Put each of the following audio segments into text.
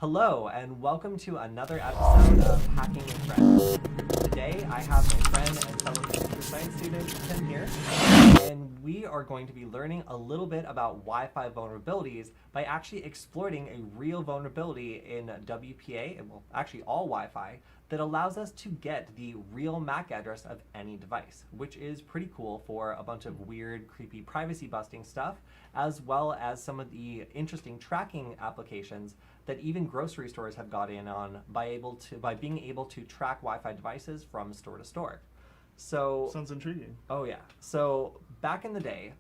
Hello, and welcome to another episode of Hacking with Friends. Today, I have my friend and fellow computer science student, Tim here, and we are going to be learning a little bit about Wi-Fi vulnerabilities by actually exploiting a real vulnerability in WPA, and well, actually all Wi-Fi, that allows us to get the real MAC address of any device, which is pretty cool for a bunch of weird, creepy privacy busting stuff, as well as some of the interesting tracking applications that even grocery stores have got in on by being able to track Wi-Fi devices from store to store. So sounds intriguing. Oh yeah. So back in the day,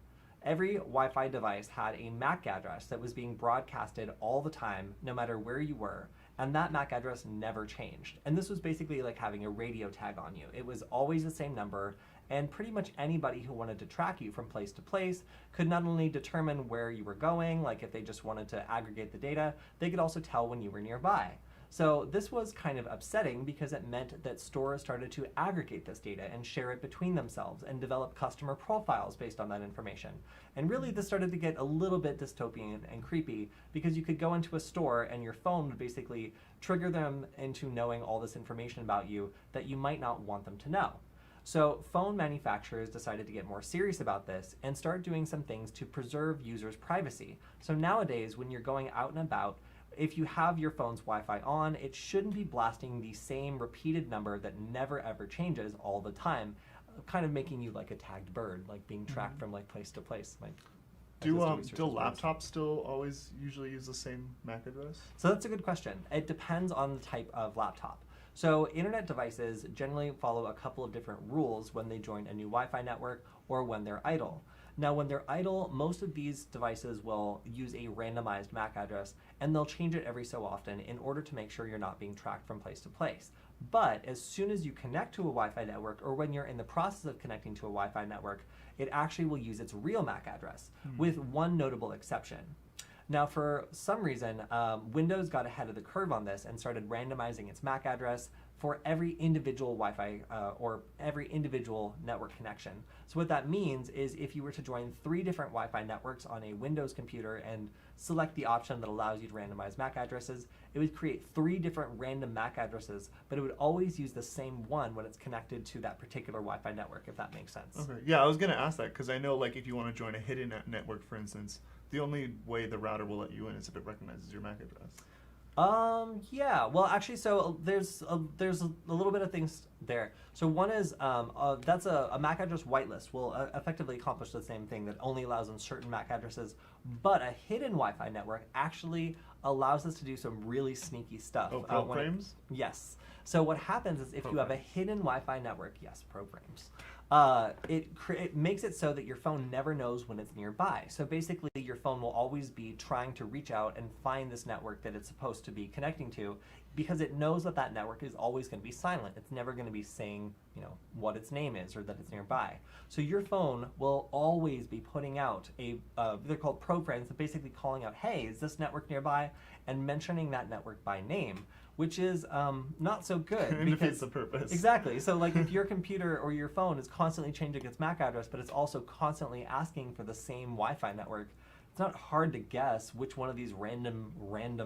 every Wi-Fi device had a MAC address that was being broadcasted all the time, no matter where you were, and that MAC address never changed. And this was basically like having a radio tag on you. It was always the same number, and pretty much anybody who wanted to track you from place to place could not only determine where you were going, like if they just wanted to aggregate the data, they could also tell when you were nearby. So this was kind of upsetting because it meant that stores started to aggregate this data and share it between themselves and develop customer profiles based on that information. And really this started to get a little bit dystopian and creepy because you could go into a store and your phone would basically trigger them into knowing all this information about you that you might not want them to know. So phone manufacturers decided to get more serious about this and start doing some things to preserve users' privacy. So nowadays, when you're going out and about, if you have your phone's Wi-Fi on, it shouldn't be blasting the same repeated number that never ever changes all the time, kind of making you like a tagged bird, like being tracked from like place to place. Do laptops still always usually use the same MAC address? So that's a good question. It depends on the type of laptop. So internet devices generally follow a couple of different rules when they join a new Wi-Fi network or when they're idle. Now when they're idle, most of these devices will use a randomized MAC address and they'll change it every so often in order to make sure you're not being tracked from place to place. But as soon as you connect to a Wi-Fi network or when you're in the process of connecting to a Wi-Fi network, it actually will use its real MAC address with one notable exception. Now, for some reason, Windows got ahead of the curve on this and started randomizing its MAC address for every individual Wi-Fi or every individual network connection. So what that means is if you were to join 3 different Wi-Fi networks on a Windows computer and select the option that allows you to randomize MAC addresses, it would create 3 different random MAC addresses, but it would always use the same one when it's connected to that particular Wi-Fi network, if that makes sense. Okay. Yeah, I was going to ask that because I know like if you want to join a hidden network, for instance, the only way the router will let you in is if it recognizes your MAC address. Yeah, well actually, so there's a little bit of things there. So one is, that's a MAC address whitelist will effectively accomplish the same thing that only allows on certain MAC addresses, but a hidden Wi-Fi network actually allows us to do some really sneaky stuff. Oh, probe frames? Yes. So what happens is if you have a hidden Wi-Fi network, yes, probe frames, it makes it so that your phone never knows when it's nearby. So basically your phone will always be trying to reach out and find this network that it's supposed to be connecting to because it knows that that network is always going to be silent. It's never going to be saying, you know, what its name is or that it's nearby. So your phone will always be putting out they're called probe frames, but basically calling out, hey, is this network nearby? And mentioning that network by name, which is not so good. It defeats the purpose. Exactly. So like if your computer or your phone is constantly changing its MAC address, but it's also constantly asking for the same Wi-Fi network, it's not hard to guess which one of these random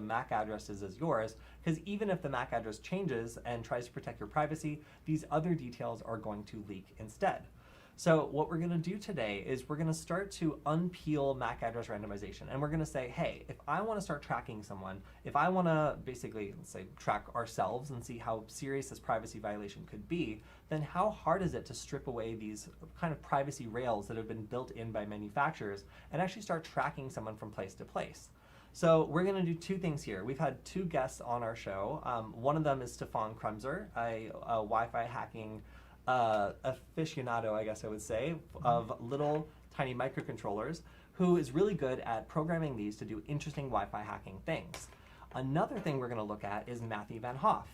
MAC addresses is yours, because even if the MAC address changes and tries to protect your privacy, these other details are going to leak instead. So what we're going to do today is we're going to start to unpeel MAC address randomization, and we're going to say, hey, if I want to start tracking someone, if I want to basically, let's say, track ourselves and see how serious this privacy violation could be, then how hard is it to strip away these kind of privacy rails that have been built in by manufacturers and actually start tracking someone from place to place? So we're going to do 2 things here. We've had 2 guests on our show. One of them is Stefan Kremser, a Wi-Fi hacking aficionado, I guess I would say, of little tiny microcontrollers, who is really good at programming these to do interesting Wi-Fi hacking things. Another thing we're going to look at is Matthew Van Hoff.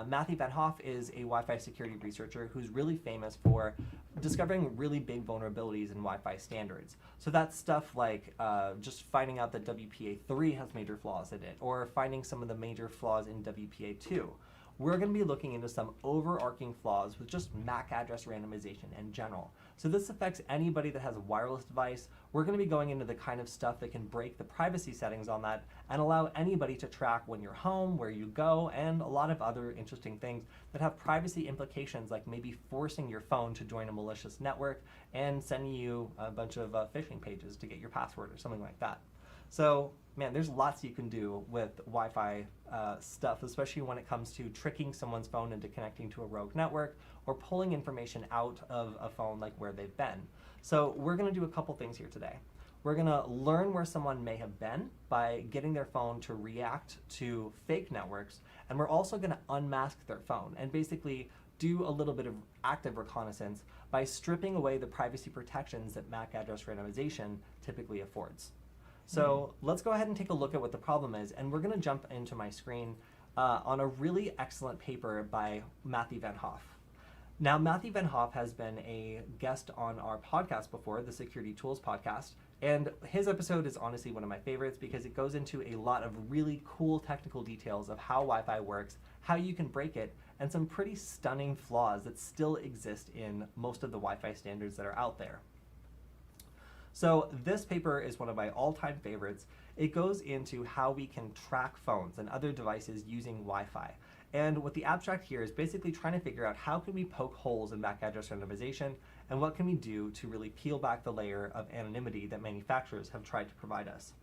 Matthew Van Hoff is a Wi-Fi security researcher who's really famous for discovering really big vulnerabilities in Wi-Fi standards. So that's stuff like just finding out that WPA3 has major flaws in it, or finding some of the major flaws in WPA2, we're going to be looking into some overarching flaws with just MAC address randomization in general. So this affects anybody that has a wireless device. We're going to be going into the kind of stuff that can break the privacy settings on that and allow anybody to track when you're home, where you go, and a lot of other interesting things that have privacy implications, like maybe forcing your phone to join a malicious network and sending you a bunch of phishing pages to get your password or something like that. So, man, there's lots you can do with Wi-Fi stuff, especially when it comes to tricking someone's phone into connecting to a rogue network or pulling information out of a phone, like where they've been. So we're going to do a couple things here today. We're going to learn where someone may have been by getting their phone to react to fake networks, and we're also going to unmask their phone and basically do a little bit of active reconnaissance by stripping away the privacy protections that MAC address randomization typically affords. So let's go ahead and take a look at what the problem is, and we're going to jump into my screen on a really excellent paper by Matthew Van Hoff. Now, Matthew Van Hoff has been a guest on our podcast before, the Security Tools podcast, and his episode is honestly one of my favorites because it goes into a lot of really cool technical details of how Wi-Fi works, how you can break it, and some pretty stunning flaws that still exist in most of the Wi-Fi standards that are out there. So this paper is one of my all-time favorites. It goes into how we can track phones and other devices using Wi-Fi. And what the abstract here is basically trying to figure out how can we poke holes in MAC address randomization and what can we do to really peel back the layer of anonymity that manufacturers have tried to provide us.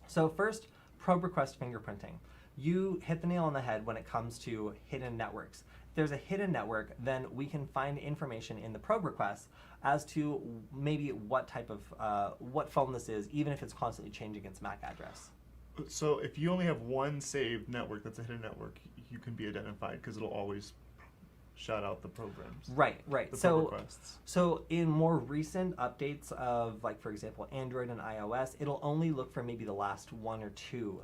So first, probe request fingerprinting. You hit the nail on the head when it comes to hidden networks. If there's a hidden network, then we can find information in the probe request as to maybe what type of, what phone this is, even if it's constantly changing its MAC address. So if you only have one saved network that's a hidden network, you can be identified because it'll always shout out the programs. Right. The probe requests. So in more recent updates of, like, for example, Android and iOS, it'll only look for maybe the last one or two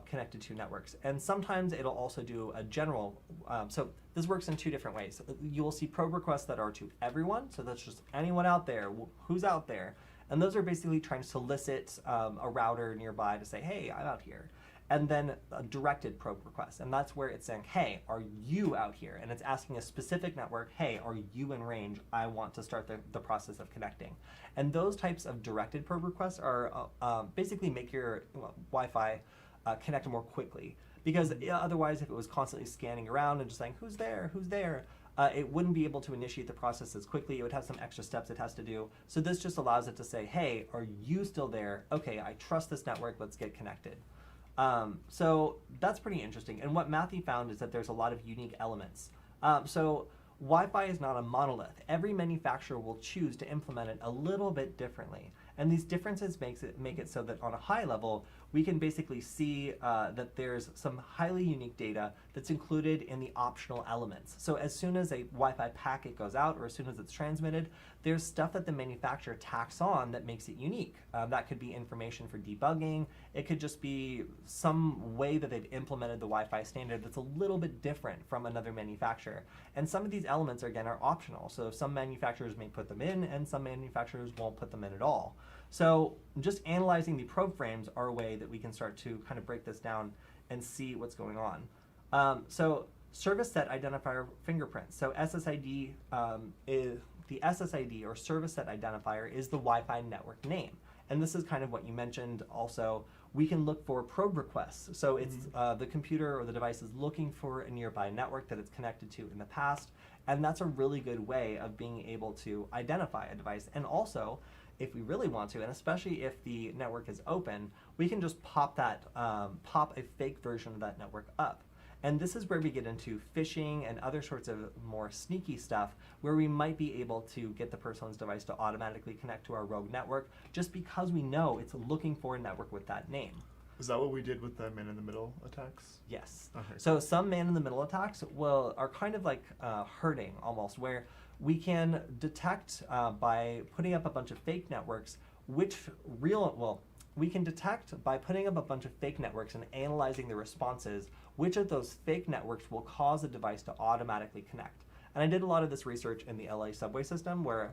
connected to networks. And sometimes it'll also do a general, so this works in two different ways. You will see probe requests that are to everyone, so that's just anyone out there, who's out there. And those are basically trying to solicit a router nearby to say, hey, I'm out here. And then a directed probe request. And that's where it's saying, hey, are you out here? And it's asking a specific network, hey, are you in range? I want to start the process of connecting. And those types of directed probe requests are basically make your Wi-Fi connect more quickly. Because otherwise, if it was constantly scanning around and just saying, who's there, it wouldn't be able to initiate the process as quickly. It would have some extra steps it has to do. So this just allows it to say, hey, are you still there? Okay, I trust this network, let's get connected. So that's pretty interesting. And what Matthew found is that there's a lot of unique elements. So Wi-Fi is not a monolith. Every manufacturer will choose to implement it a little bit differently. And these differences make it so that on a high level, we can basically see that there's some highly unique data that's included in the optional elements. So as soon as a Wi-Fi packet goes out or as soon as it's transmitted, there's stuff that the manufacturer tacks on that makes it unique. That could be information for debugging. It could just be some way that they've implemented the Wi-Fi standard that's a little bit different from another manufacturer. And some of these elements, again, are optional. So some manufacturers may put them in and some manufacturers won't put them in at all. So just analyzing the probe frames are a way that we can start to kind of break this down and see what's going on. So service set identifier fingerprints. So SSID is the SSID, or service set identifier, is the Wi-Fi network name. And this is kind of what you mentioned also. We can look for probe requests. So it's the computer or the device is looking for a nearby network that it's connected to in the past. And that's a really good way of being able to identify a device. And also, if we really want to, and especially if the network is open, we can just pop a fake version of that network up. And this is where we get into phishing and other sorts of more sneaky stuff where we might be able to get the person's device to automatically connect to our rogue network just because we know it's looking for a network with that name. Is that what we did with the man-in-the-middle attacks? Yes. Okay. So some man-in-the-middle attacks are kind of like herding almost, where we can detect by putting up a bunch of fake networks we can detect by putting up a bunch of fake networks and analyzing the responses, which of those fake networks will cause a device to automatically connect. And I did a lot of this research in the LA subway system, where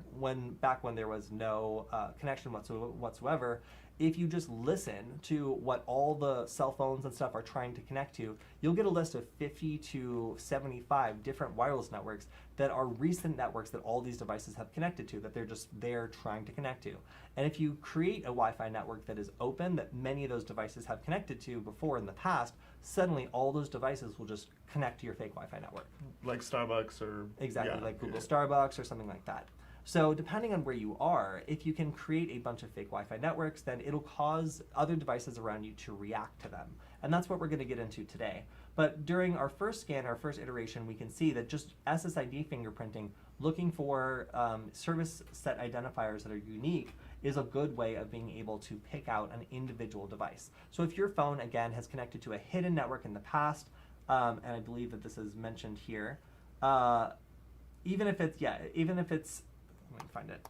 back when there was no connection whatsoever, if you just listen to what all the cell phones and stuff are trying to connect to, you'll get a list of 50 to 75 different wireless networks that are recent networks that all these devices have connected to, that they're trying to connect to. And if you create a Wi-Fi network that is open, that many of those devices have connected to before in the past, suddenly all those devices will just connect to your fake Wi-Fi network. Like Starbucks or... Exactly, yeah, like Google yeah. Starbucks or something like that. So depending on where you are, if you can create a bunch of fake Wi-Fi networks, then it'll cause other devices around you to react to them. And that's what we're going to get into today. But during our first scan, our first iteration, we can see that just SSID fingerprinting, looking for service set identifiers that are unique, is a good way of being able to pick out an individual device. So if your phone, again, has connected to a hidden network in the past, and I believe that this is mentioned here, even if it's, let me find it.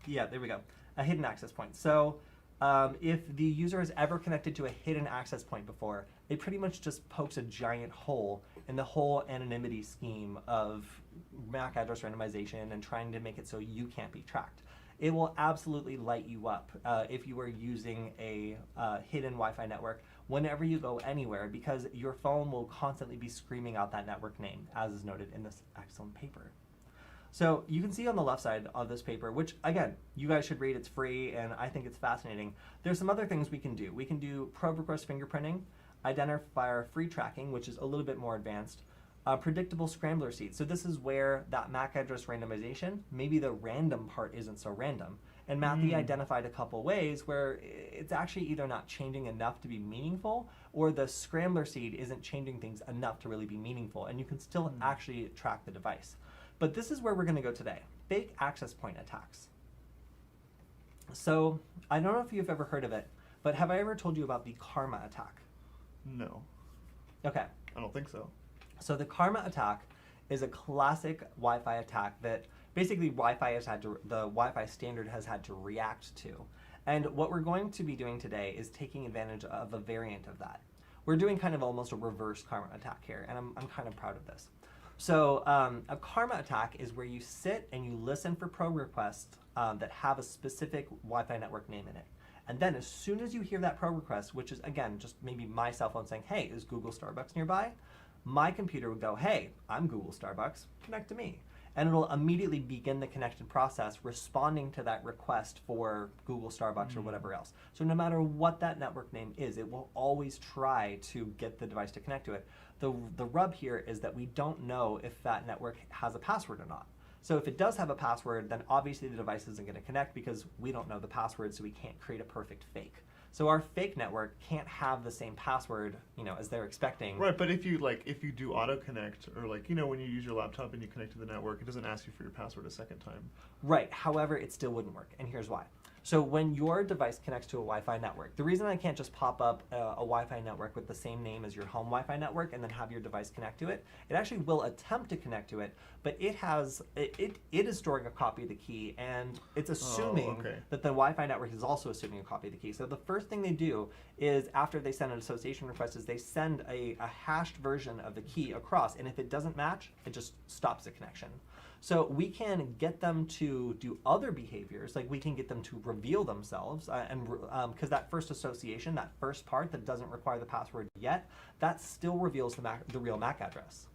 Yeah, there we go. A hidden access point. So if the user has ever connected to a hidden access point before, it pretty much just pokes a giant hole in the whole anonymity scheme of MAC address randomization and trying to make it so you can't be tracked. It will absolutely light you up if you are using a hidden Wi-Fi network whenever you go anywhere, because your phone will constantly be screaming out that network name, as is noted in this excellent paper. So you can see on the left side of this paper, which again, you guys should read, it's free, and I think it's fascinating. There's some other things we can do. We can do probe request fingerprinting, identifier free tracking, which is a little bit more advanced, predictable scrambler seed. So this is where that MAC address randomization, maybe the random part isn't so random. And Matthew identified a couple ways where it's actually either not changing enough to be meaningful, or the scrambler seed isn't changing things enough to really be meaningful, and you can still actually track the device. But this is where we're going to go today, fake access point attacks. So I don't know if you've ever heard of it, but have I ever told you about the karma attack? No. Okay. I don't think so. So the karma attack is a classic Wi-Fi attack that basically the Wi-Fi standard has had to react to. And what we're going to be doing today is taking advantage of a variant of that. We're doing kind of almost a reverse karma attack here, and I'm kind of proud of this. So a karma attack is where you sit and you listen for probe requests that have a specific Wi-Fi network name in it. And then as soon as you hear that probe request, which is, again, just maybe my cell phone saying, hey, is Google Starbucks nearby? My computer would go, hey, I'm Google Starbucks, connect to me. And it'll immediately begin the connection process responding to that request for Google Starbucks or whatever else. So no matter what that network name is, it will always try to get the device to connect to it. The rub here is that we don't know if that network has a password or not. So if it does have a password, then obviously the device isn't going to connect because we don't know the password, so we can't create a perfect fake. So our fake network can't have the same password, as they're expecting. Right, but if you do auto connect, or when you use your laptop and you connect to the network, it doesn't ask you for your password a second time. Right. However, it still wouldn't work, and here's why. So when your device connects to a Wi-Fi network, the reason I can't just pop up a Wi-Fi network with the same name as your home Wi-Fi network and then have your device connect to it, it actually will attempt to connect to it, but it is storing a copy of the key, and it's assuming that the Wi-Fi network is also assuming a copy of the key. So the first thing they do is, after they send an association request, is they send a hashed version of the key across, and if it doesn't match, it just stops the connection. So we can get them to do other behaviors, like we can get them to reveal themselves, because that first association, that first part that doesn't require the password yet, that still reveals the real MAC address.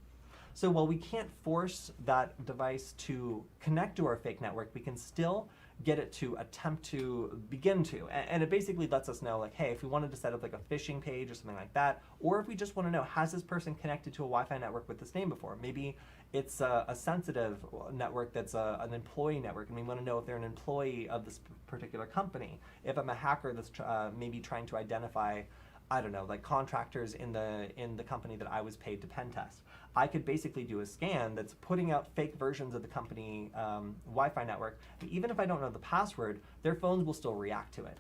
So while we can't force that device to connect to our fake network, we can still get it to attempt to begin to. And it basically lets us know, hey, if we wanted to set up a phishing page or something like that, or if we just want to know, has this person connected to a Wi-Fi network with this name before? Maybe it's a sensitive network that's an employee network, and we want to know if they're an employee of this particular company. If I'm a hacker that's maybe trying to identify, I don't know, contractors in the company that I was paid to pen test, I could basically do a scan that's putting out fake versions of the company Wi-Fi network. And even if I don't know the password, their phones will still react to it.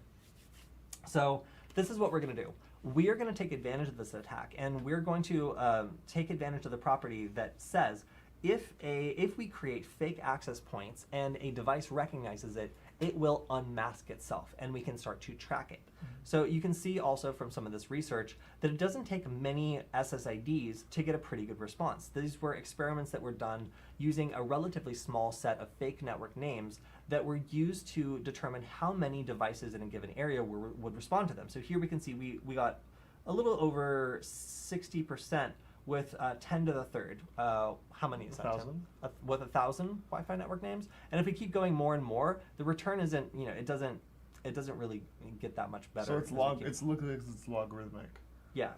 So this is what we're going to do. We are going to take advantage of this attack, and we're going to take advantage of the property that says if we create fake access points and a device recognizes it it will unmask itself and we can start to track it. So you can see also from some of this research that it doesn't take many SSIDs to get a pretty good response. These were experiments that were done using a relatively small set of fake network names that were used to determine how many devices in a given area would respond to them. So here we can see we got a little over 60% with 10 to the third. How many is that? 1,000? With 1,000 Wi-Fi network names. And if we keep going more and more, the return isn't, it doesn't really get that much better. So it's looking like it's logarithmic. Yeah.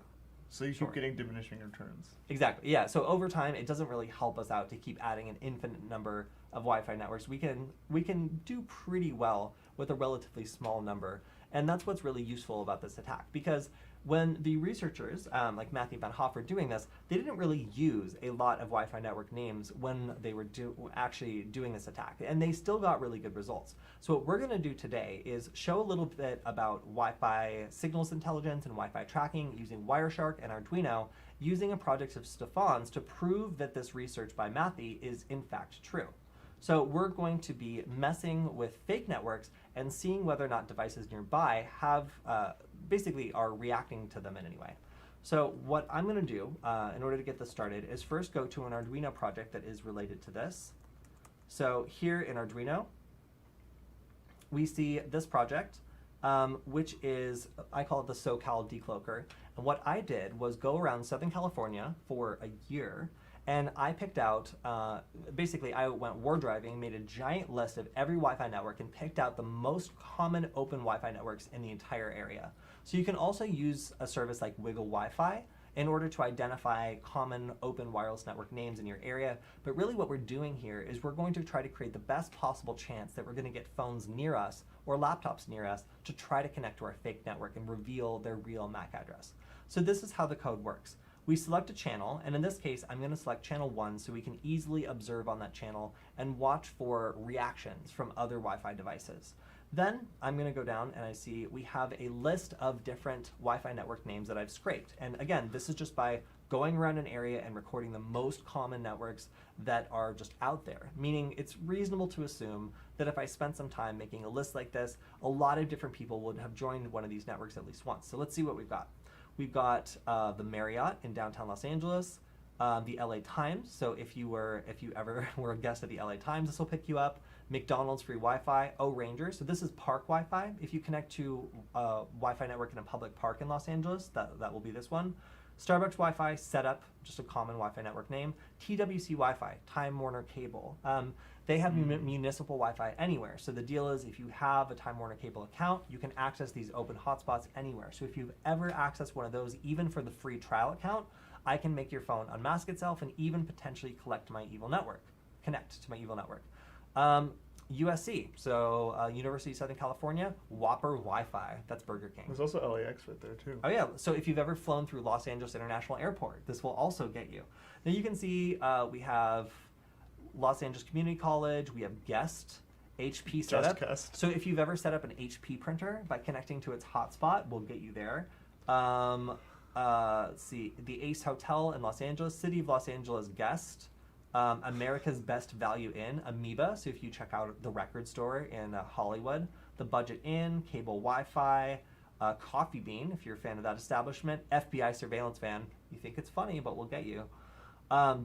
So you keep getting diminishing returns. Exactly. Yeah. So over time, it doesn't really help us out to keep adding an infinite number of Wi-Fi networks. We can do pretty well with a relatively small number, and that's what's really useful about this attack. Because when the researchers, like Matthew Van Hoff, were doing this, they didn't really use a lot of Wi-Fi network names when they were actually doing this attack, and they still got really good results. So what we're going to do today is show a little bit about Wi-Fi signals intelligence and Wi-Fi tracking using Wireshark and Arduino, using a project of Stefan's to prove that this research by Matthew is in fact true. So we're going to be messing with fake networks and seeing whether or not devices nearby have basically are reacting to them in any way. So what I'm going to do in order to get this started is first go to an Arduino project that is related to this. So here in Arduino, we see this project, which is, I call it the SoCal Decloaker. And what I did was go around Southern California for a year, and I picked out, basically I went war driving, made a giant list of every Wi-Fi network and picked out the most common open Wi-Fi networks in the entire area. So you can also use a service like Wiggle Wi-Fi in order to identify common open wireless network names in your area. But really what we're doing here is we're going to try to create the best possible chance that we're going to get phones near us or laptops near us to try to connect to our fake network and reveal their real MAC address. So this is how the code works. We select a channel, and in this case, I'm going to select channel 1 so we can easily observe on that channel and watch for reactions from other Wi-Fi devices. Then I'm going to go down and I see we have a list of different Wi-Fi network names that I've scraped. And again, this is just by going around an area and recording the most common networks that are just out there, meaning it's reasonable to assume that if I spent some time making a list like this, a lot of different people would have joined one of these networks at least once. So let's see what we've got. We've got the Marriott in downtown Los Angeles, the LA Times. So if you ever were a guest at the LA Times, this will pick you up. McDonald's free Wi-Fi, Ranger. So this is park Wi-Fi. If you connect to a Wi-Fi network in a public park in Los Angeles, that will be this one. Starbucks Wi-Fi, Setup, just a common Wi-Fi network name. TWC Wi-Fi, Time Warner Cable. They have municipal Wi-Fi anywhere. So the deal is if you have a Time Warner Cable account, you can access these open hotspots anywhere. So if you've ever accessed one of those, even for the free trial account, I can make your phone unmask itself and even potentially connect to my evil network. USC, so University of Southern California, Whopper Wi-Fi, that's Burger King. There's also LAX right there too. Oh yeah, so if you've ever flown through Los Angeles International Airport, this will also get you. Now you can see we have Los Angeles Community College, we have Guest, HP setup. So if you've ever set up an HP printer by connecting to its hotspot, we'll get you there. Let's see, the Ace Hotel in Los Angeles, City of Los Angeles Guest, America's Best Value Inn, Amoeba, so if you check out the record store in Hollywood, the Budget Inn, Cable Wi-Fi, Coffee Bean, if you're a fan of that establishment, FBI Surveillance Van, you think it's funny, but we'll get you.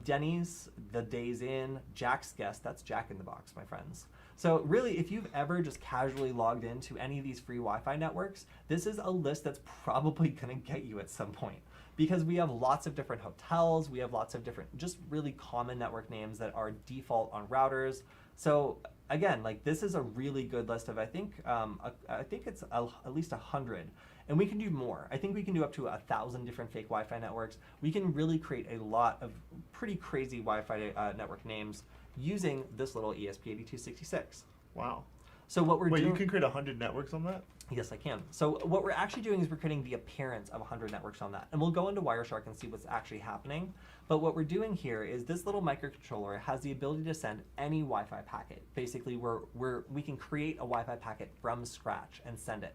Denny's, The Days Inn, Jack's Guest, that's Jack in the Box, my friends. So really, if you've ever just casually logged into any of these free Wi-Fi networks, this is a list that's probably going to get you at some point. Because we have lots of different hotels, we have lots of different, just really common network names that are default on routers. So again, like this is a really good list of, I think it's at least 100. And we can do more. I think we can do up to 1,000 different fake Wi-Fi networks. We can really create a lot of pretty crazy Wi-Fi network names using this little ESP8266. Wow. So what we're doing... Wait, you can create 100 networks on that? Yes, I can. So what we're actually doing is we're creating the appearance of 100 networks on that. And we'll go into Wireshark and see what's actually happening. But what we're doing here is this little microcontroller has the ability to send any Wi-Fi packet. Basically, we can create a Wi-Fi packet from scratch and send it.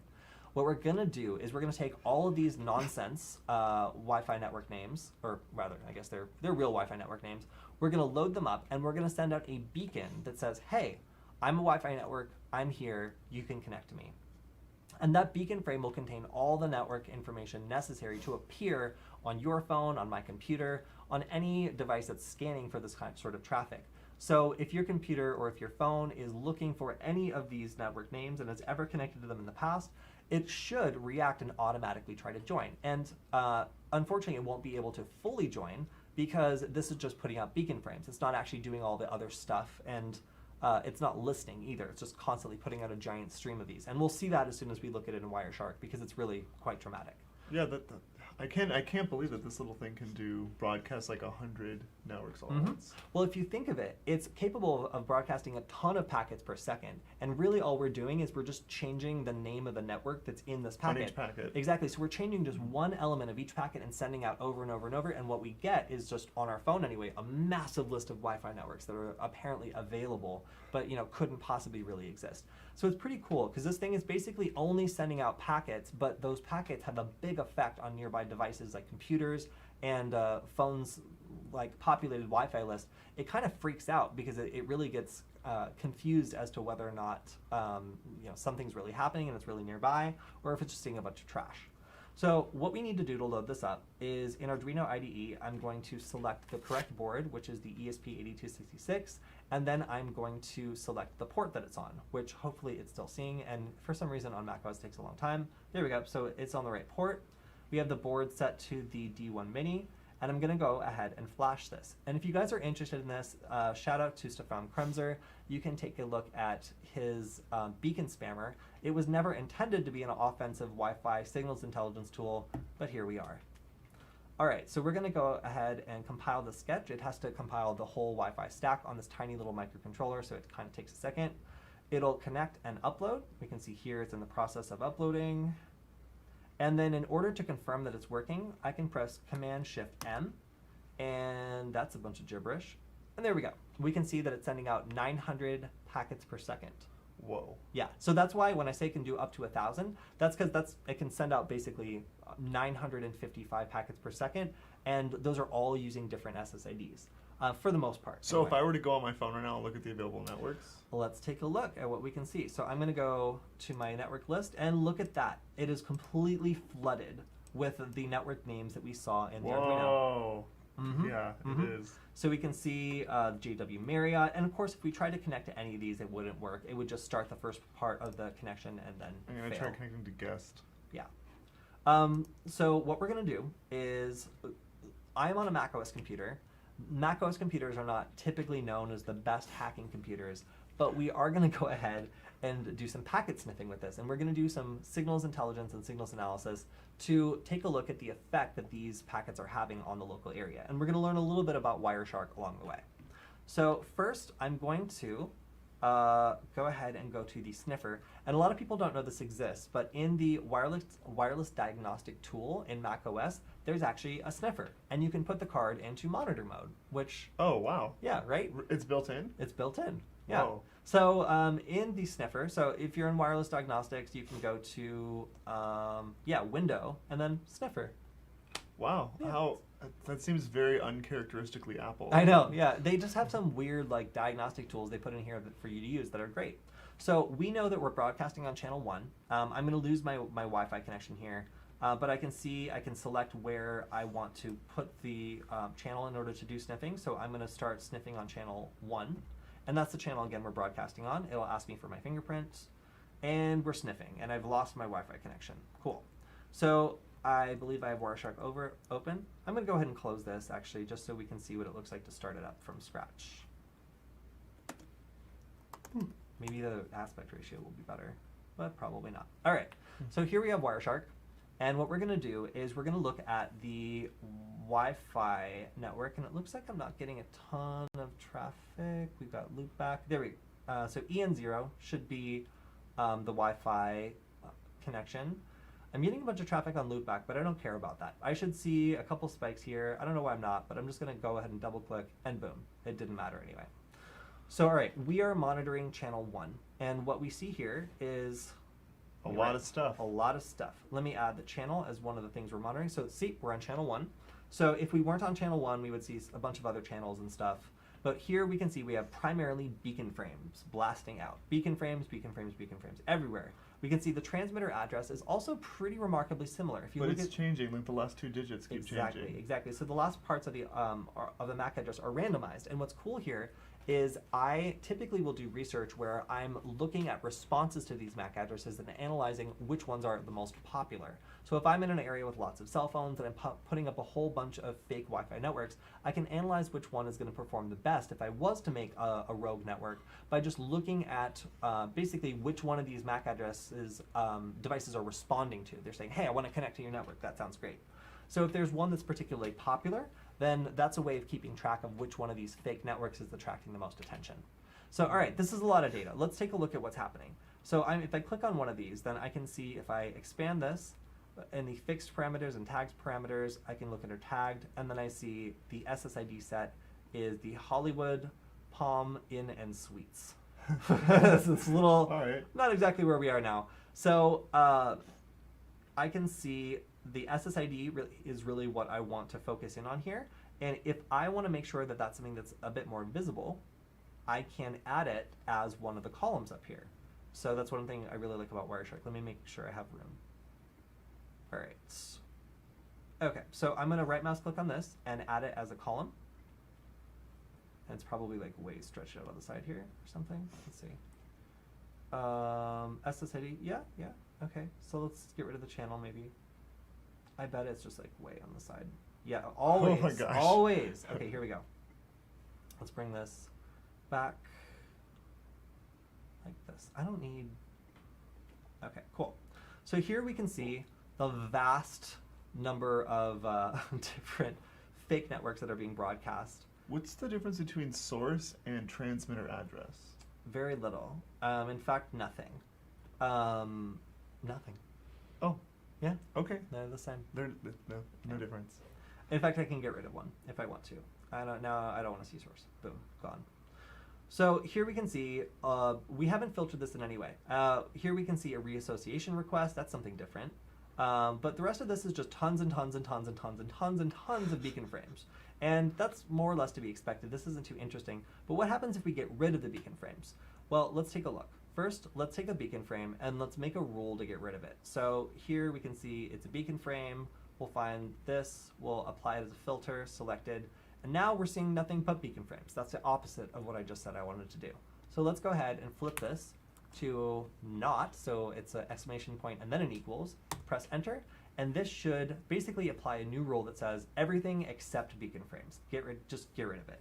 What we're going to do is we're going to take all of these nonsense Wi-Fi network names, or rather, I guess they're real Wi-Fi network names. We're going to load them up, and we're going to send out a beacon that says, hey, I'm a Wi-Fi network I'm here, you can connect to me. And that beacon frame will contain all the network information necessary to appear on your phone, on my computer, on any device that's scanning for this sort of traffic. So if your computer or if your phone is looking for any of these network names and has ever connected to them in the past, it should react and automatically try to join. And unfortunately, it won't be able to fully join because this is just putting out beacon frames. It's not actually doing all the other stuff, and it's not listening either. It's just constantly putting out a giant stream of these. And we'll see that as soon as we look at it in Wireshark because it's really quite dramatic. Yeah, I can't believe that this little thing can do broadcast like 100 networks all at once. Well, if you think of it, it's capable of broadcasting a ton of packets per second. And really all we're doing is we're just changing the name of the network that's in this packet. On each packet. Exactly. So we're changing just one element of each packet and sending out over and over and over. And what we get is just on our phone anyway, a massive list of Wi-Fi networks that are apparently available, but couldn't possibly really exist. So it's pretty cool because this thing is basically only sending out packets, but those packets have a big effect on nearby devices like computers and phones like populated Wi-Fi list. It kind of freaks out because it really gets confused as to whether or not something's really happening and it's really nearby, or if it's just seeing a bunch of trash. So what we need to do to load this up is in Arduino IDE, I'm going to select the correct board, which is the ESP8266, and then I'm going to select the port that it's on, which hopefully it's still seeing, and for some reason on macOS it takes a long time. There we go, so it's on the right port. We have the board set to the D1 Mini, and I'm going to go ahead and flash this. And if you guys are interested in this, shout out to Stefan Kremser. You can take a look at his beacon spammer. It was never intended to be an offensive Wi-Fi signals intelligence tool, but here we are. All right, so we're going to go ahead and compile the sketch. It has to compile the whole Wi-Fi stack on this tiny little microcontroller, so it kind of takes a second. It'll connect and upload. We can see here it's in the process of uploading. And then in order to confirm that it's working, I can press Command-Shift-M, and that's a bunch of gibberish. And there we go. We can see that it's sending out 900 packets per second. Whoa. Yeah, so that's why when I say it can do up to 1,000, that's because it can send out basically 955 packets per second, and those are all using different SSIDs. For the most part. So anyway, if I were to go on my phone right now and look at the available networks? Let's take a look at what we can see. So I'm going to go to my network list and look at that. It is completely flooded with the network names that we saw in the Arduino. Whoa. Yeah, it is. So we can see JW Marriott, and of course if we tried to connect to any of these, it wouldn't work. It would just start the first part of the connection and then I'm going to try connecting to guest. Yeah. So what we're going to do is, I'm on a macOS computer. macOS computers are not typically known as the best hacking computers, but we are going to go ahead and do some packet sniffing with this, and we're going to do some signals intelligence and signals analysis to take a look at the effect that these packets are having on the local area. And we're going to learn a little bit about Wireshark along the way. So first, I'm going to go ahead and go to the sniffer. And a lot of people don't know this exists, but in the wireless diagnostic tool in macOS, there's actually a sniffer. And you can put the card into monitor mode, which... Oh, wow. Yeah, right? It's built in? It's built in, yeah. Whoa. So in the sniffer, so if you're in wireless diagnostics, you can go to, Window, and then sniffer. Wow. Yeah. That seems very uncharacteristically Apple. I know, yeah. They just have some weird diagnostic tools they put in here for you to use that are great. So we know that we're broadcasting on channel 1. I'm going to lose my Wi-Fi connection here, but I can select where I want to put the channel in order to do sniffing. So I'm going to start sniffing on channel 1, and that's the channel, again, we're broadcasting on. It'll ask me for my fingerprints, and we're sniffing, and I've lost my Wi-Fi connection. Cool. So I believe I have Wireshark open. I'm going to go ahead and close this, actually, just so we can see what it looks like to start it up from scratch. Maybe the aspect ratio will be better, but probably not. All right, so here we have Wireshark, and what we're going to do is we're going to look at the Wi-Fi network, and it looks like I'm not getting a ton of traffic. We've got loopback. There we go. So EN0 should be the Wi-Fi connection. I'm getting a bunch of traffic on loopback, but I don't care about that. I should see a couple spikes here. I don't know why I'm not, but I'm just going to go ahead and double click, and boom. It didn't matter anyway. So all right, we are monitoring channel 1, and what we see here is a lot of stuff. A lot of stuff. Let me add the channel as one of the things we're monitoring. So see, we're on channel 1. So if we weren't on channel 1, we would see a bunch of other channels and stuff. But here we can see we have primarily beacon frames blasting out. Beacon frames, beacon frames, beacon frames everywhere. We can see the transmitter address is also pretty remarkably similar. If you But look it's at changing, like the last 2 digits keep changing. Exactly. So the last parts of the MAC address are randomized. And what's cool here is I typically will do research where I'm looking at responses to these MAC addresses and analyzing which ones are the most popular. So if I'm in an area with lots of cell phones and I'm putting up a whole bunch of fake Wi-Fi networks, I can analyze which one is going to perform the best if I was to make a rogue network by just looking at basically which one of these MAC addresses devices are responding to. They're saying, hey, I want to connect to your network. That sounds great. So if there's one that's particularly popular, then that's a way of keeping track of which one of these fake networks is attracting the most attention. So all right, this is a lot of data. Let's take a look at what's happening. So if I click on one of these, then I can see if I expand this, in the fixed parameters and tags parameters, I can look under tagged, and then I see the SSID set is the Hollywood, Palm, Inn, and Suites. It's a little, not exactly where we are now. So I can see the SSID is really what I want to focus in on here. And if I want to make sure that that's something that's a bit more visible, I can add it as one of the columns up here. So that's one thing I really like about Wireshark. Let me make sure I have room. All right. Okay, so I'm going to right mouse click on this and add it as a column. And it's probably like way stretched out on the side here or something. Let's see. SSID, yeah, okay. So let's get rid of the channel maybe. I bet it's just like way on the side. Yeah, always, oh my gosh. Always. Okay, here we go. Let's bring this back like this. I don't need, okay, cool. So here we can see the vast number of different fake networks that are being broadcast. What's the difference between source and transmitter address? Very little. In fact, nothing. Nothing. Oh. Yeah. Okay. They're the same. No difference. In fact, I can get rid of one if I want to. I don't want to see source. Boom, gone. So here we can see, we haven't filtered this in any way. Here we can see a reassociation request. That's something different. But the rest of this is just tons and tons and tons and tons and tons and tons of beacon frames. And that's more or less to be expected. This isn't too interesting. But what happens if we get rid of the beacon frames? Well, let's take a look. First, let's take a beacon frame and let's make a rule to get rid of it. So here we can see it's a beacon frame. We'll find this, we'll apply it as a filter, selected. And now we're seeing nothing but beacon frames. That's the opposite of what I just said I wanted to do. So let's go ahead and flip this to not, so it's an exclamation point and then an equals. Press enter, and this should basically apply a new rule that says everything except beacon frames. Just get rid of it.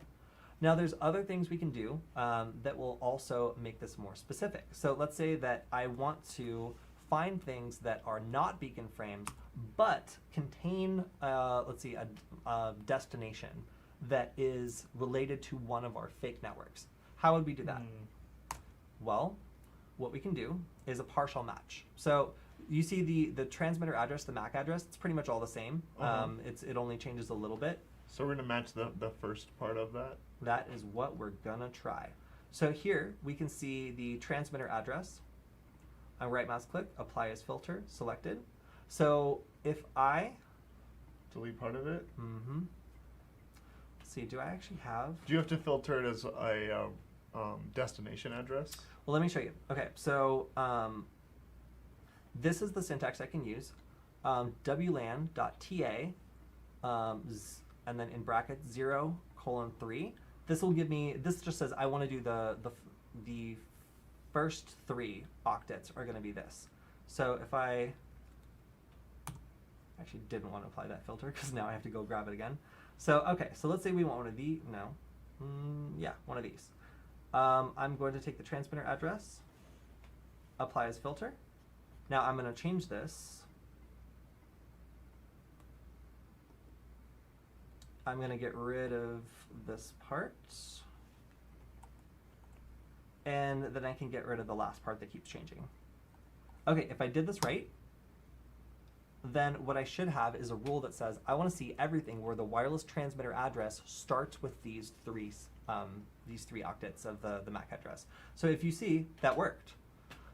Now there's other things we can do that will also make this more specific. So let's say that I want to find things that are not beacon frames, but contain, let's see, a destination that is related to one of our fake networks. How would we do that? Well, what we can do is a partial match. So you see the transmitter address, the MAC address, it's pretty much all the same. It only changes a little bit. So we're going to match the first part of that? That is what we're going to try. So here we can see the transmitter address. I right mouse click, apply as filter, selected. So if I delete part of it? Let's see, do I actually have? Do you have to filter it as a destination address? Well, let me show you. Okay, so this is the syntax I can use. WLAN.TA, and then in brackets 0:3. This will give me, this just says I want to do the first 3 octets are going to be this. So if I actually didn't want to apply that filter because now I have to go grab it again. So okay, so let's say we want one of these. No, yeah, one of these. I'm going to take the transmitter address, apply as filter. Now I'm going to change this. I'm going to get rid of this part. And then I can get rid of the last part that keeps changing. Okay, if I did this right, then what I should have is a rule that says I want to see everything where the wireless transmitter address starts with these three octets of the MAC address. So if you see, that worked.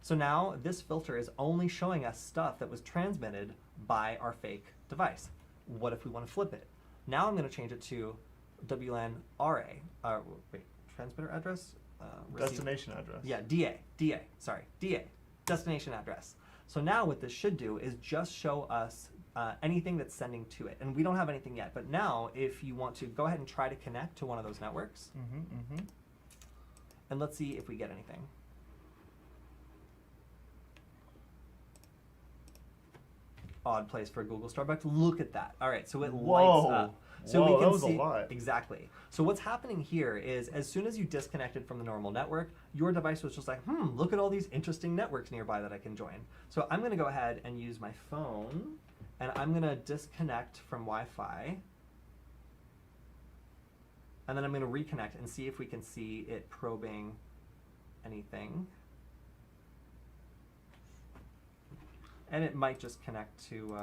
So now this filter is only showing us stuff that was transmitted by our fake device. What if we want to flip it? Now I'm going to change it to WLAN RA. Wait, transmitter address? Destination address. Yeah, DA, destination address. So now what this should do is just show us anything that's sending to it. And we don't have anything yet, but now if you want to go ahead and try to connect to one of those networks, and let's see if we get anything. Odd place for a Google Starbucks. Look at that. All right, so it lights up. So Whoa, we can that was see, a lot. Exactly. So what's happening here is as soon as you disconnected from the normal network, your device was just like, look at all these interesting networks nearby that I can join. So I'm going to go ahead and use my phone, and I'm going to disconnect from Wi-Fi. And then I'm going to reconnect and see if we can see it probing anything. And it might just connect to...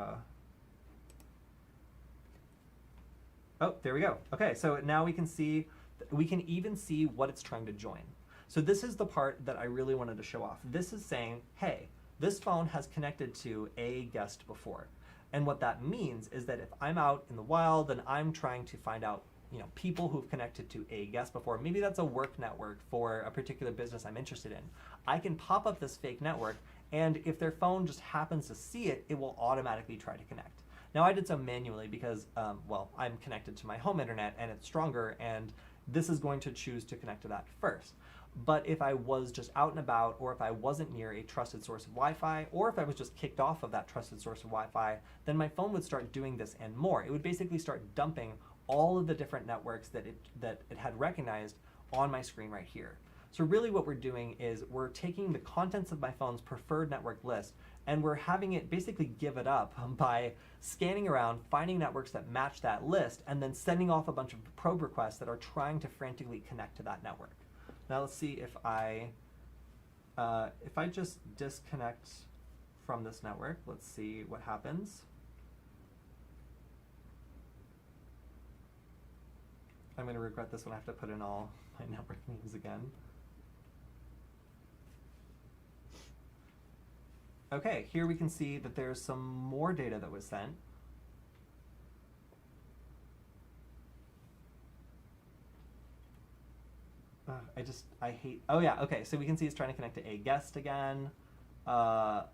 Oh, there we go. Okay, so now we can see, we can even see what it's trying to join. So this is the part that I really wanted to show off. This is saying, hey, this phone has connected to a guest before. And what that means is that if I'm out in the wild and I'm trying to find out, people who've connected to a guest before, maybe that's a work network for a particular business I'm interested in, I can pop up this fake network, and if their phone just happens to see it, it will automatically try to connect. Now I did so manually because, I'm connected to my home internet and it's stronger, and this is going to choose to connect to that first. But if I was just out and about, or if I wasn't near a trusted source of Wi-Fi, or if I was just kicked off of that trusted source of Wi-Fi, then my phone would start doing this and more. It would basically start dumping all of the different networks that it had recognized on my screen right here. So really what we're doing is we're taking the contents of my phone's preferred network list, and we're having it basically give it up by scanning around, finding networks that match that list, and then sending off a bunch of probe requests that are trying to frantically connect to that network. Now let's see if I just disconnect from this network, let's see what happens. I'm going to regret this when I have to put in all my network names again. Okay, here we can see that there's some more data that was sent. I hate, oh yeah, okay, so we can see it's trying to connect to a guest again. Wow,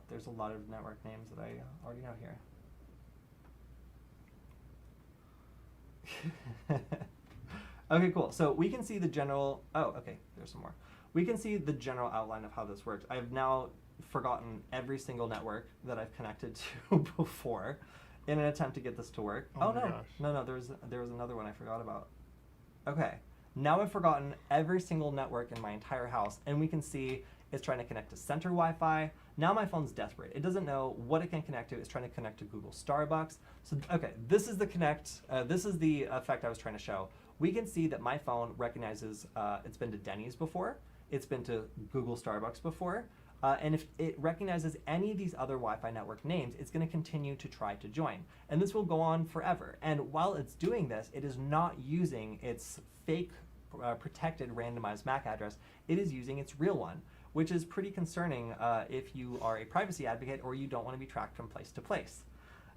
there's a lot of network names that I already know here. Okay, cool. So we can see the general, oh, okay, there's some more. We can see the general outline of how this works. I've now forgotten every single network that I've connected to before in an attempt to get this to work. Oh no, gosh. no, there was another one I forgot about. Okay, now I've forgotten every single network in my entire house, and we can see it's trying to connect to center Wi-Fi. Now my phone's desperate. It doesn't know what it can connect to. It's trying to connect to Google Starbucks. So, okay, this is the this is the effect I was trying to show. We can see that my phone recognizes it's been to Denny's before, it's been to Google Starbucks before, and if it recognizes any of these other Wi-Fi network names, it's going to continue to try to join. And this will go on forever. And while it's doing this, it is not using its fake protected randomized MAC address. It is using its real one, which is pretty concerning if you are a privacy advocate or you don't want to be tracked from place to place.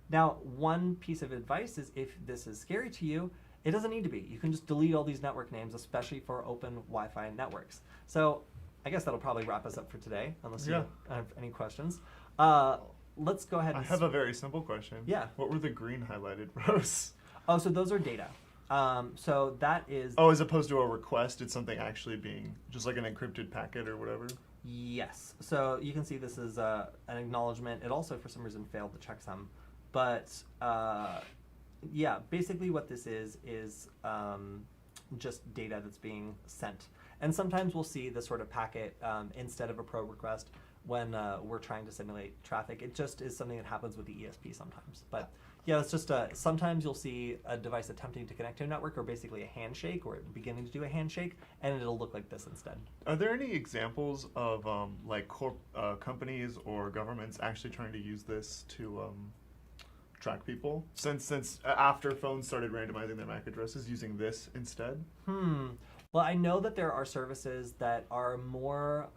Now, one piece of advice is if this is scary to you, it doesn't need to be. You can just delete all these network names, especially for open Wi-Fi networks. So I guess that'll probably wrap us up for today, unless you have any questions. Let's go ahead and... I have a very simple question. Yeah. What were the green highlighted rows? Oh, so those are data. So that is... Oh, as opposed to a request, it's something actually being just like an encrypted packet or whatever? Yes. So you can see this is an acknowledgement. It also, for some reason, failed the checksum. But yeah, basically what this is just data that's being sent. And sometimes we'll see this sort of packet instead of a probe request when we're trying to simulate traffic. It just is something that happens with the ESP sometimes. But yeah, it's just sometimes you'll see a device attempting to connect to a network, or basically a handshake, or beginning to do a handshake, and it'll look like this instead. Are there any examples of like companies or governments actually trying to use this to track people? Since after phones started randomizing their MAC addresses, using this instead? Well, I know that there are services that are more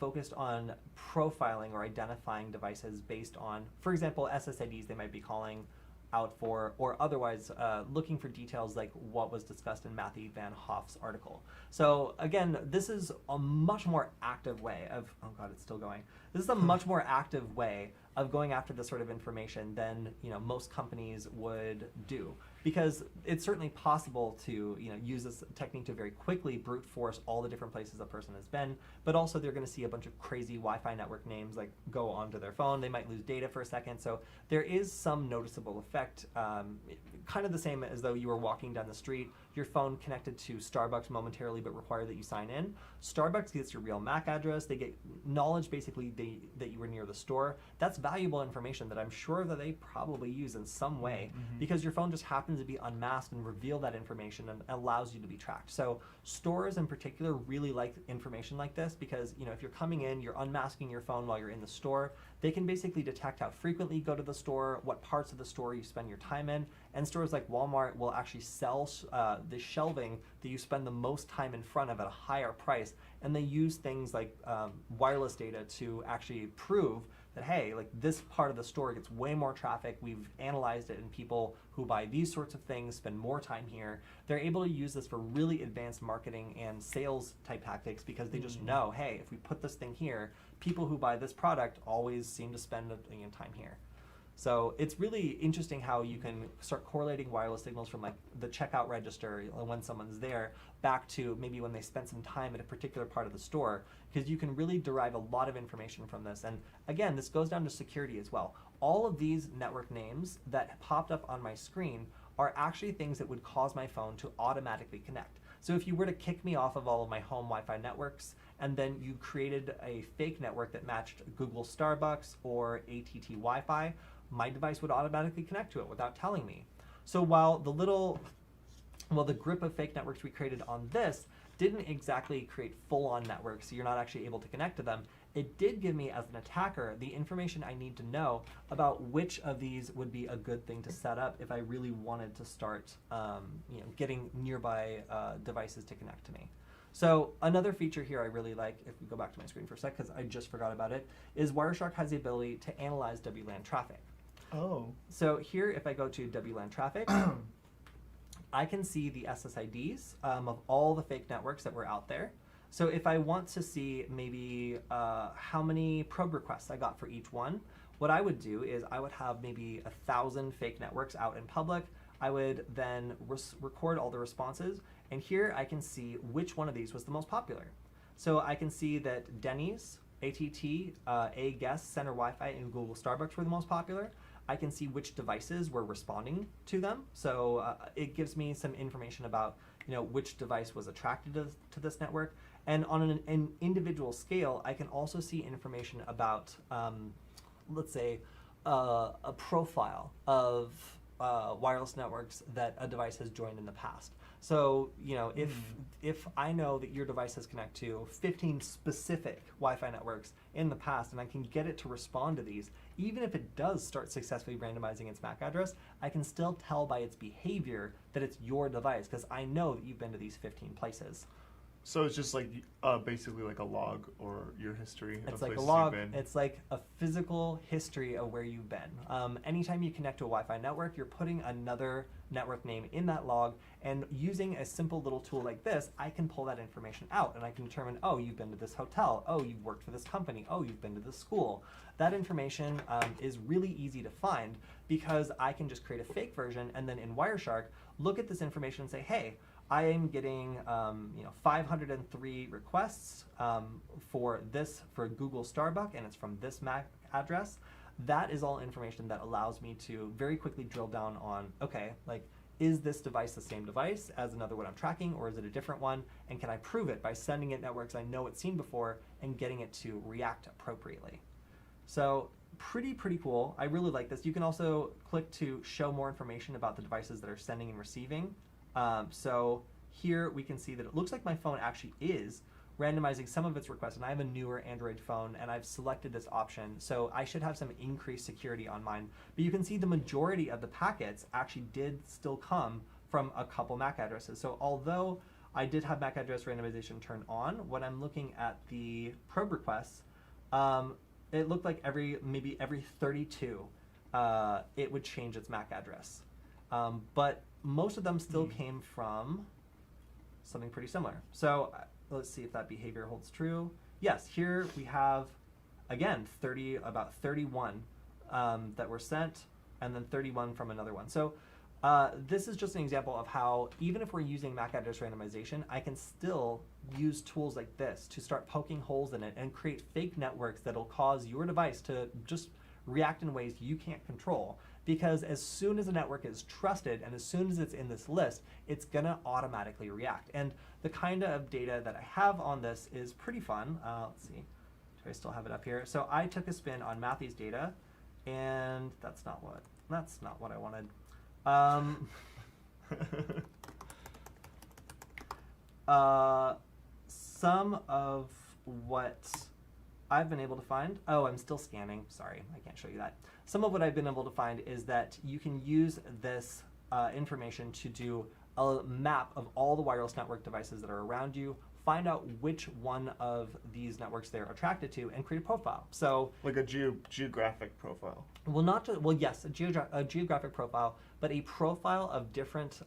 focused on profiling or identifying devices based on, for example, SSIDs they might be calling out for, or otherwise looking for details like what was discussed in Matthew Van Hoff's article. So again, this is a much more active way of, oh God, it's still going. This is a much more active way of going after this sort of information than most companies would do, because it's certainly possible to use this technique to very quickly brute force all the different places a person has been, but also they're going to see a bunch of crazy Wi-Fi network names like go onto their phone. They might lose data for a second, so there is some noticeable effect, kind of the same as though you were walking down the street, your phone connected to Starbucks momentarily but require that you sign in. Starbucks gets your real MAC address. They get knowledge basically that you were near the store. That's valuable information that I'm sure that they probably use in some way, because your phone just happens to be unmasked and reveal that information and allows you to be tracked. So stores in particular really like information like this, because if you're coming in, you're unmasking your phone while you're in the store, they can basically detect how frequently you go to the store, what parts of the store you spend your time in, and stores like Walmart will actually sell the shelving that you spend the most time in front of at a higher price, and they use things like wireless data to actually prove that, hey, like this part of the store gets way more traffic, we've analyzed it, and people who buy these sorts of things spend more time here. They're able to use this for really advanced marketing and sales type tactics, because they just know, hey, if we put this thing here, people who buy this product always seem to spend time here. So it's really interesting how you can start correlating wireless signals from like the checkout register when someone's there back to maybe when they spent some time at a particular part of the store, because you can really derive a lot of information from this. And again, this goes down to security as well. All of these network names that popped up on my screen are actually things that would cause my phone to automatically connect. So if you were to kick me off of all of my home Wi-Fi networks, and then you created a fake network that matched Google Starbucks or ATT Wi-Fi, my device would automatically connect to it without telling me. So while the grip of fake networks we created on this didn't exactly create full-on networks, so you're not actually able to connect to them, it did give me, as an attacker, the information I need to know about which of these would be a good thing to set up if I really wanted to start getting nearby devices to connect to me. So another feature here I really like, if we go back to my screen for a sec, because I just forgot about it, is Wireshark has the ability to analyze WLAN traffic. Oh. So here, if I go to WLAN traffic, I can see the SSIDs of all the fake networks that were out there. So if I want to see maybe how many probe requests I got for each one, what I would do is I would have maybe 1,000 fake networks out in public. I would then record all the responses, and here I can see which one of these was the most popular. So I can see that Denny's, ATT, A-Guest, Center Wi-Fi, and Google Starbucks were the most popular. I can see which devices were responding to them. So it gives me some information about which device was attracted to this network. And on an individual scale, I can also see information about, let's say, a profile of wireless networks that a device has joined in the past. So, if I know that your device has connected to 15 specific Wi-Fi networks in the past, and I can get it to respond to these, even if it does start successfully randomizing its MAC address, I can still tell by its behavior that it's your device, because I know that you've been to these 15 places. So it's just like basically like a log or your history of It's like a places log. you've been. It's like a physical history of where you've been. Anytime you connect to a Wi-Fi network, you're putting another network name in that log, and using a simple little tool like this, I can pull that information out, and I can determine, oh, you've been to this hotel, oh, you've worked for this company, oh, you've been to this school. That information is really easy to find, because I can just create a fake version, and then in Wireshark, look at this information and say, hey, I am getting 503 requests for Google Starbucks, and it's from this MAC address. That is all information that allows me to very quickly drill down on, okay, like, is this device the same device as another one I'm tracking, or is it a different one? And can I prove it by sending it networks I know it's seen before and getting it to react appropriately? So pretty cool. I really like this. You can also click to show more information about the devices that are sending and receiving. So here we can see that it looks like my phone actually is randomizing some of its requests, and I have a newer Android phone, and I've selected this option, so I should have some increased security on mine. But you can see the majority of the packets actually did still come from a couple MAC addresses. So although I did have MAC address randomization turned on. When I'm looking at the probe requests, it looked like maybe every 32, it would change its MAC address. But most of them still came from something pretty similar. So let's see if that behavior holds true. Yes, here we have, again, about 31 that were sent, and then 31 from another one. So this is just an example of how, even if we're using MAC address randomization, I can still use tools like this to start poking holes in it and create fake networks that'll cause your device to just react in ways you can't control. Because as soon as a network is trusted and as soon as it's in this list, it's gonna automatically react. And the kind of data that I have on this is pretty fun. Let's see, do I still have it up here? So I took a spin on Matthew's data, and that's not what I wanted. Some of what I've been able to find, I'm still scanning, sorry, I can't show you that. Some of what I've been able to find is that you can use this information to do a map of all the wireless network devices that are around you, find out which one of these networks they're attracted to, and create a profile. So, like a geographic profile. Well, yes, a geographic profile, but a profile of different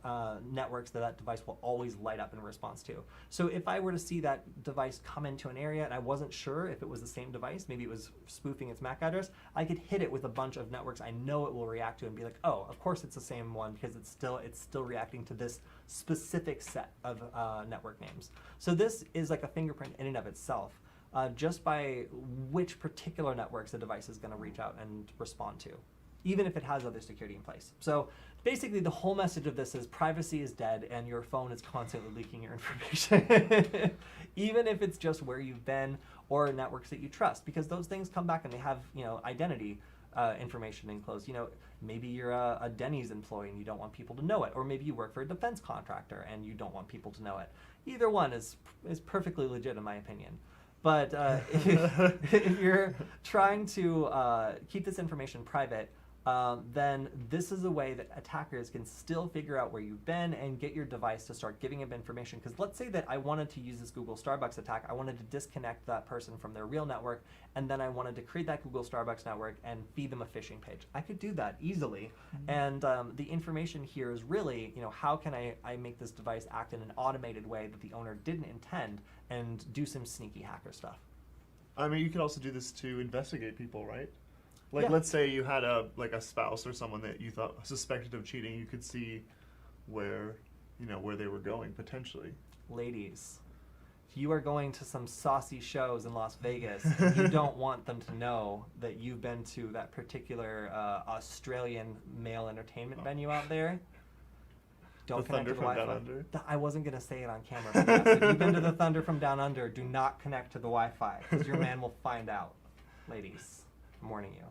networks that device will always light up in response to. So if I were to see that device come into an area and I wasn't sure if it was the same device, maybe it was spoofing its MAC address, I could hit it with a bunch of networks I know it will react to and be like, oh, of course it's the same one because it's still reacting to this specific set of network names. So this is like a fingerprint in and of itself, just by which particular networks the device is going to reach out and respond to, even if it has other security in place. So basically the whole message of this is privacy is dead and your phone is constantly leaking your information, even if it's just where you've been or networks that you trust, because those things come back and they have, identity information enclosed. Maybe you're a Denny's employee and you don't want people to know it, or maybe you work for a defense contractor and you don't want people to know it. Either one is perfectly legit in my opinion. But if you're trying to keep this information private, then this is a way that attackers can still figure out where you've been and get your device to start giving them information. Because let's say that I wanted to use this Google Starbucks attack. I wanted to disconnect that person from their real network, and then I wanted to create that Google Starbucks network and feed them a phishing page. I could do that easily. And the information here is really, how can I make this device act in an automated way that the owner didn't intend and do some sneaky hacker stuff. I mean, you could also do this to investigate people, right? Like, Yeah. let's say you had a spouse or someone that you thought suspected of cheating. You could see where they were going potentially. Ladies, if you are going to some saucy shows in Las Vegas, you don't want them to know that you've been to that particular Australian male entertainment venue out there. Don't The connect to Thunder the from Wi-Fi. Down Under? I wasn't going to say it on camera. But yes, if you've been to the Thunder from Down Under, do not connect to the Wi-Fi, because your man will find out. Ladies, I'm warning you.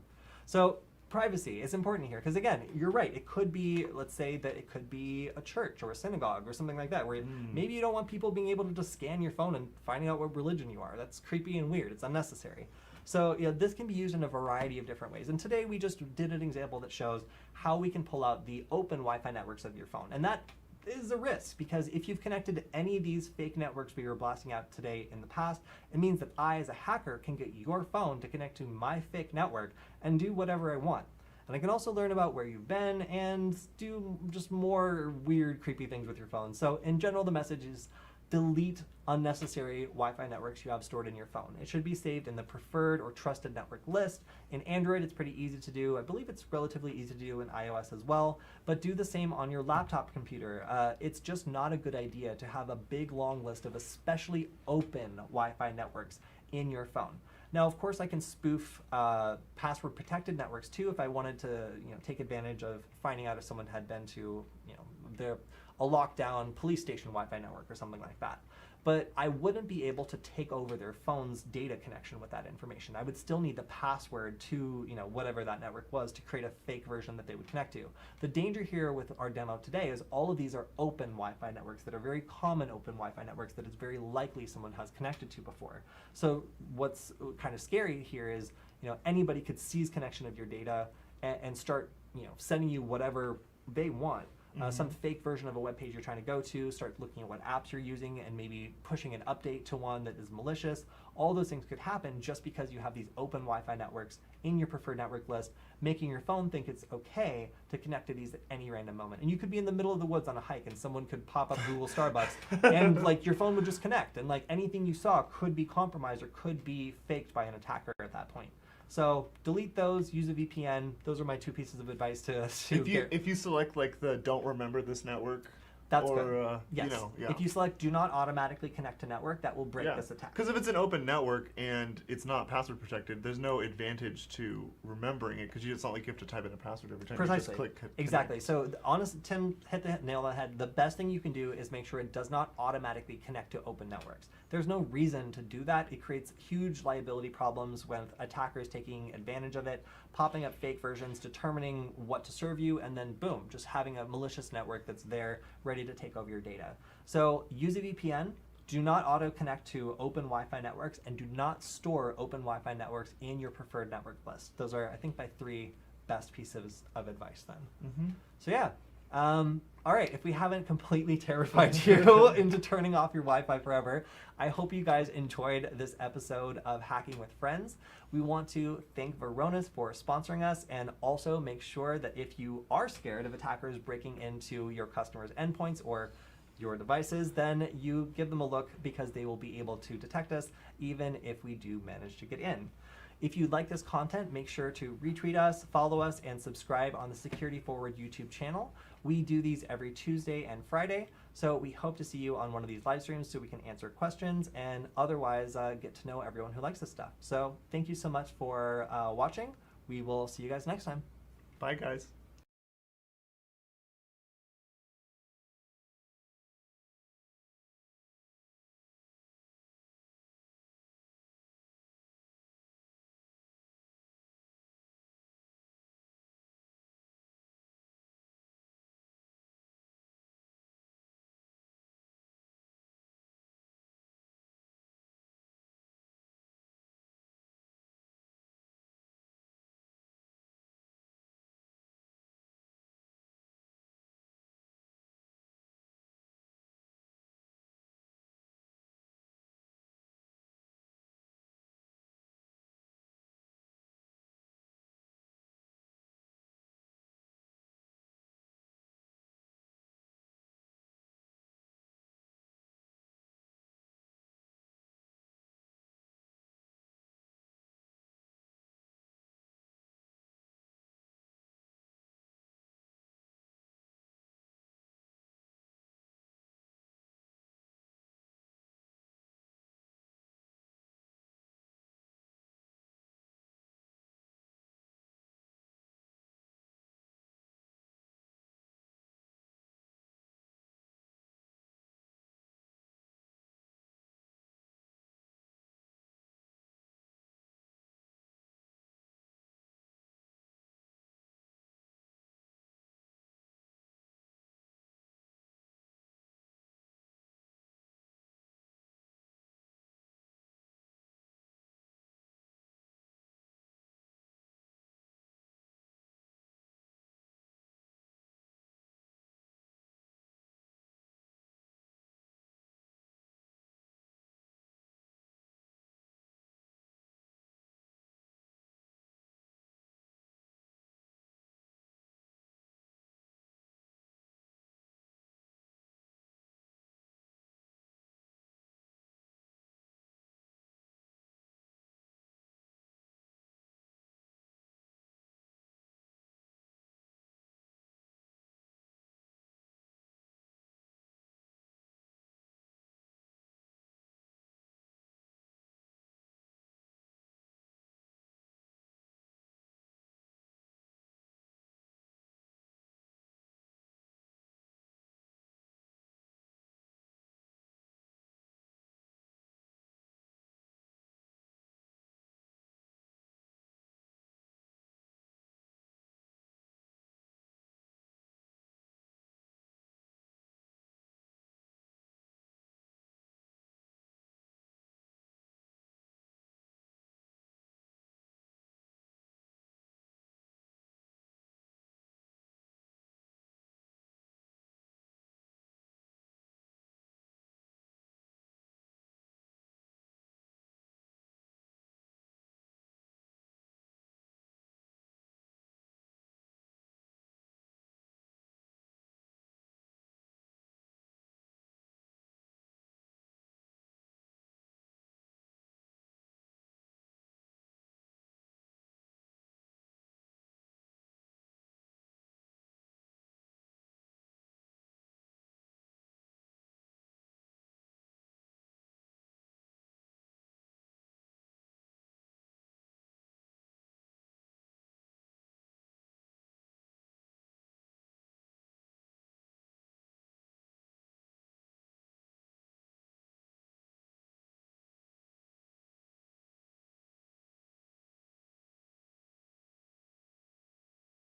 So privacy is important here, because again, you're right. It could be, let's say that it could be a church or a synagogue or something like that, where maybe you don't want people being able to just scan your phone and finding out what religion you are. That's creepy and weird. It's unnecessary. So this can be used in a variety of different ways. And today we just did an example that shows how we can pull out the open Wi-Fi networks of your phone. And that is a risk, because if you've connected to any of these fake networks we were blasting out today in the past, it means that I, as a hacker, can get your phone to connect to my fake network and do whatever I want. And I can also learn about where you've been and do just more weird, creepy things with your phone. So in general, the message is delete unnecessary Wi-Fi networks you have stored in your phone. It should be saved in the preferred or trusted network list. In Android, it's pretty easy to do. I believe it's relatively easy to do in iOS as well, but do the same on your laptop computer. It's just not a good idea to have a big, long list of especially open Wi-Fi networks in your phone. Now, of course, I can spoof password-protected networks too if I wanted to, take advantage of finding out if someone had been to, a lockdown police station Wi-Fi network or something like that. But I wouldn't be able to take over their phone's data connection with that information. I would still need the password to, whatever that network was to create a fake version that they would connect to. The danger here with our demo today is all of these are open Wi-Fi networks that are very common open Wi-Fi networks that it's very likely someone has connected to before. So what's kind of scary here is, anybody could seize connection of your data and start, sending you whatever they want. some fake version of a web page you're trying to go to, start looking at what apps you're using and maybe pushing an update to one that is malicious. All those things could happen just because you have these open Wi-Fi networks in your preferred network list, making your phone think it's okay to connect to these at any random moment. And you could be in the middle of the woods on a hike and someone could pop up Google Starbucks and like your phone would just connect, and like anything you saw could be compromised or could be faked by an attacker at that point. So delete those, use a VPN. Those are my 2 pieces of advice to if you select like the don't remember this network, that's or, good. Yes. You know, yeah. If you select do not automatically connect to network, that will break this attack. Because if it's an open network and it's not password protected, there's no advantage to remembering it because it's not like you have to type in a password every time. Precisely. You just click connect. Exactly. So honestly, Tim hit the nail on the head. The best thing you can do is make sure it does not automatically connect to open networks. There's no reason to do that. It creates huge liability problems with attackers taking advantage of it, popping up fake versions, determining what to serve you, and then boom, just having a malicious network that's there ready to take over your data. So use a VPN. Do not auto-connect to open Wi-Fi networks, and do not store open Wi-Fi networks in your preferred network list. Those are, I think, my 3 best pieces of advice then. So yeah. All right, if we haven't completely terrified you into turning off your Wi-Fi forever, I hope you guys enjoyed this episode of Hacking with Friends. We want to thank Varonis for sponsoring us, and also make sure that if you are scared of attackers breaking into your customers' endpoints or your devices, then you give them a look, because they will be able to detect us even if we do manage to get in. If you like this content, make sure to retweet us, follow us, and subscribe on the SecurityFWD YouTube channel. We do these every Tuesday and Friday, so we hope to see you on one of these live streams so we can answer questions and otherwise get to know everyone who likes this stuff. So thank you so much for watching. We will see you guys next time. Bye, guys.